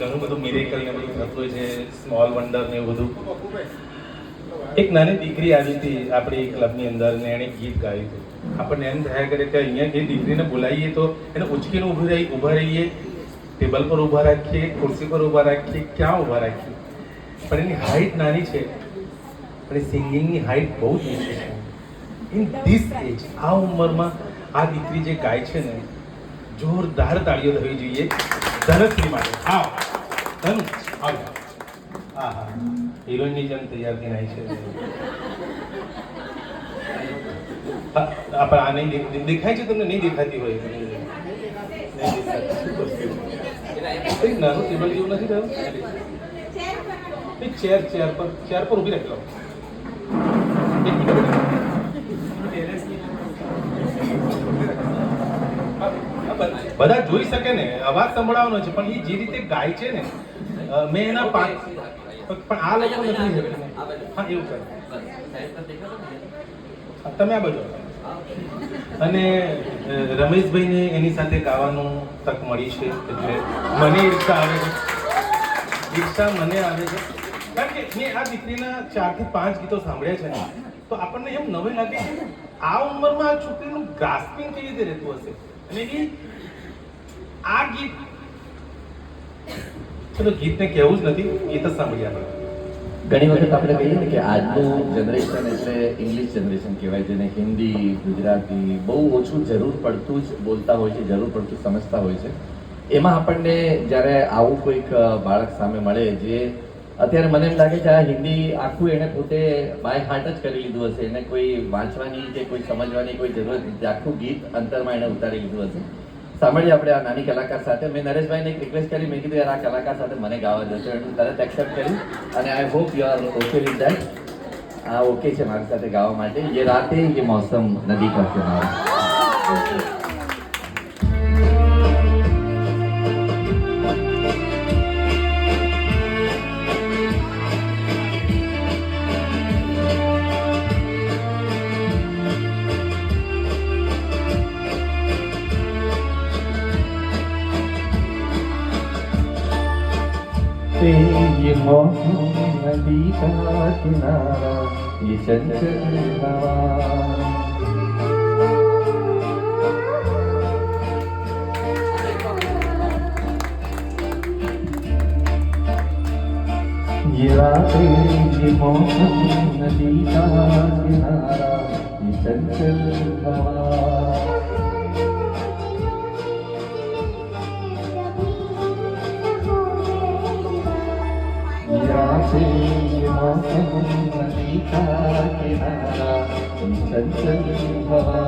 ઘણું બધું મિરેકલ ને બધું થતું હોય છે, સ્મોલ વન્ડર ને એવું બધું. એક નાની દીકરી આવી હતી આપણી ક્લબની અંદર ને એણે ગીત ગાયું હતું. આપણને એમ થયા કરે કે અહીંયા એ દીકરીને બોલાવીએ તો એને ઉચકીને ઊભા રહીએ, ટેબલ પર ઊભા રાખીએ, ખુરશી પર ઊભા રાખીએ, ક્યાં ઊભા રાખીએ. પણ એની હાઇટ નાની છે, પણ એ સિંગિંગની હાઇટ બહુ જ ઊંચી છે. ઇન ધીસ એજ, આ ઉંમરમાં આ દીકરી જે ગાય છે ને, જોરદાર તાળીઓ થવી જોઈએ ધનશ્રી માટે. આવ ધનુ આવ. હા હા, હિરોઈનની જેમ તૈયાર થઈને આવી છે. આ નહીં દેખાય છે તમને? નહીં દેખાતી હોય. નાનું ટેબલ જેવું નથી થયું? ચેર પર ઊભી રાખી લો. બધા જોઈ શકે ને, અવાજ સંભળાવવાનો છે, પણ એ જે રીતે ગાય છે ને, મેં એના પણ આ લોકો નથી. હા એવું કરે. તમે આ બાજુ. અને રમેશભાઈને એની સાથે ગાવાનું તક મળી છે, એટલે મને ઈચ્છા આવે છે. મને આવે છે કારણ કે મેં આ દીકરીના 4 થી 5 ગીતો સાંભળ્યા છે ને, તો આપણને એમ નવાઈ લાગે કે આ ઉંમરમાં આ છોકરીનું ગ્રાસ્પિંગ કેવી રીતે રહેતું હશે. અને એ આ ગીત, ચલો ગીતને કહેવું જ નથી, ગીત જ સાંભળીએ આપણે. ઘણી વખત આપણે કહીએ ને કે આજનું જનરેશન એટલે ઇંગ્લિશ જનરેશન કહેવાય, જેને હિન્દી, ગુજરાતી બહુ ઓછું જરૂર પડતું જ બોલતા હોય છે, જરૂર પડતું સમજતા હોય છે. એમાં આપણને જ્યારે આવું કોઈક બાળક સામે મળે, જે અત્યારે મને એમ લાગે છે આ હિન્દી આખું એને પોતે બાય હાર્ટ જ કરી લીધું હશે, એને કોઈ વાંચવાની કે કોઈ સમજવાની કોઈ જરૂરત નથી, આખું ગીત અંતરમાં એને ઉતારી લીધું હશે. સાંભળીએ આપણે આ નાની કલાકાર સાથે. મેં નરેશભાઈને એક રિક્વેસ્ટ કરી, મેં કીધું યાર આ કલાકાર સાથે મને ગાવા જશે, એટલે તરત એક્સેપ્ટ કર્યું. અને I hope you are okay with that. આ ઓકે છે મારી સાથે ગાવા માટે. ये रातें ये मौसम नदी का किनारा. ये मौसम नदी का किनारा, ये चंचल हवा, ये रातें ये मौसम नदी का किनारा, ये चंचल हवा, ये मौसम नदी का किनारा, चंचल हवा,